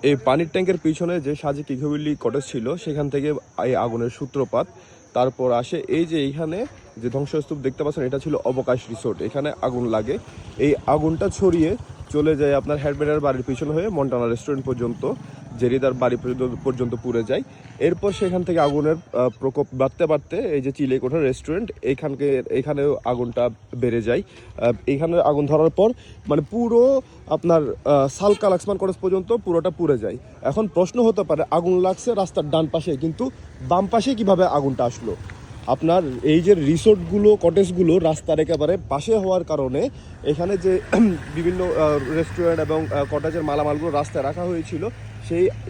এই পানির ট্যাঙ্কের পিছনে যে সাজেক ইকোভ্যালি কটেজ ছিল সেখান থেকে এই আগুনের সূত্রপাত। তারপর আসে এই যে এইখানে যে ধ্বংসস্তূপ দেখতে পাচ্ছেন, এটা ছিল অবকাশ রিসোর্ট। এখানে আগুন লাগে, এই আগুনটা ছড়িয়ে চলে যায় আপনার হেডম্যানের বাড়ির পিছনে হয়ে মন্টানা রেস্টুরেন্ট পর্যন্ত, জেরিদার বাড়ি পর্যন্ত পুড়ে যায়। এরপর সেখান থেকে আগুনের প্রকোপ বাড়তে বাড়তে এই যে চিলেকোঠা রেস্টুরেন্ট এখানেও আগুনটা বেড়ে যায়। এখানে আগুন ধরার পর মানে পুরো আপনার সালকা লাক্সমান কলেজ পর্যন্ত পুরোটা পুড়ে যায়। এখন প্রশ্ন হতে পারে, আগুন লাগছে রাস্তার ডান পাশে, কিন্তু বাম পাশে কিভাবে আগুনটা আসলো? আপনার এই যে রিসোর্টগুলো, কটেজগুলো রাস্তার একেবারে পাশে হওয়ার কারণে এখানে যে বিভিন্ন রেস্টুরেন্ট এবং কটেজের মালামালগুলো রাস্তায় রাখা হয়েছিল,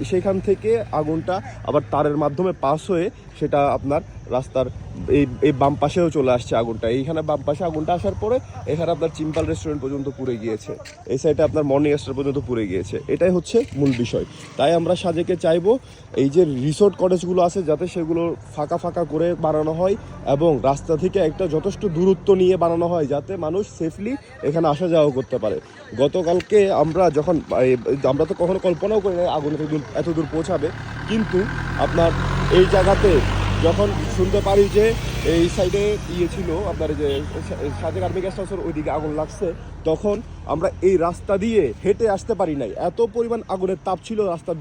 সেইখান থেকে আগুনটা আবার তারের মাধ্যমে পাস হয়ে সেটা আপনার রাস্তার এই বাম পাশেও চলে আসছে আগুনটা। এইখানে বাম পাশে আগুনটা আসার পরে এখানে আপনার চিম্পাল রেস্টুরেন্ট পর্যন্ত পুড়ে গিয়েছে, এই সাইডে আপনার মর্নিং স্টার পর্যন্ত পুড়ে গিয়েছে। এটাই হচ্ছে মূল বিষয়। তাই আমরা সাজেকে চাইবো এই যে রিসোর্ট কটেজগুলো আছে যাতে সেগুলো ফাঁকা ফাঁকা করে বানানো হয় এবং রাস্তা থেকে একটা যথেষ্ট দূরত্ব নিয়ে বানানো হয়, যাতে মানুষ সেফলি এখানে আসা যাওয়া করতে পারে। গতকালকে আমরা তো কখনো কল্পনাও করি না আগুন এত দূর পৌঁছাবে, কিন্তু আপনার এই জায়গাতে যখন শুনতে পারি যে এই সাইডে ছিল আপনার যে সাজেক আর্মি গেস্ট হাউসের ওইদিকে আগুন লাগছে, তখন আমরা এই রাস্তা দিয়ে হেঁটে আসতে পারি নাই, এত পরিমাণ আগুনের তাপ ছিল রাস্তার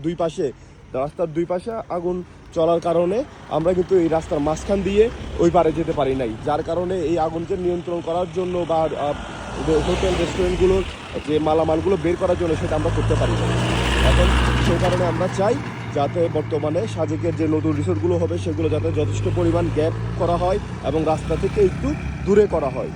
দুই পাশে আগুন চলার কারণে আমরা কিন্তু এই রাস্তার মাঝখান দিয়ে ওই পারে যেতে পারি নাই, যার কারণে এই আগুনকে নিয়ন্ত্রণ করার জন্য বা হোটেল রেস্টুরেন্টগুলোর যে মালামালগুলো বের করার জন্য সেটা আমরা করতে পারি না। এখন সেই কারণে আমরা চাই যাতে বর্তমানে সাজেকের যে নতুন রিসোর্টগুলো হবে সেগুলো যাতে যথেষ্ট পরিমাণ গ্যাপ করা হয় এবং রাস্তা থেকে একটু দূরে করা হয়।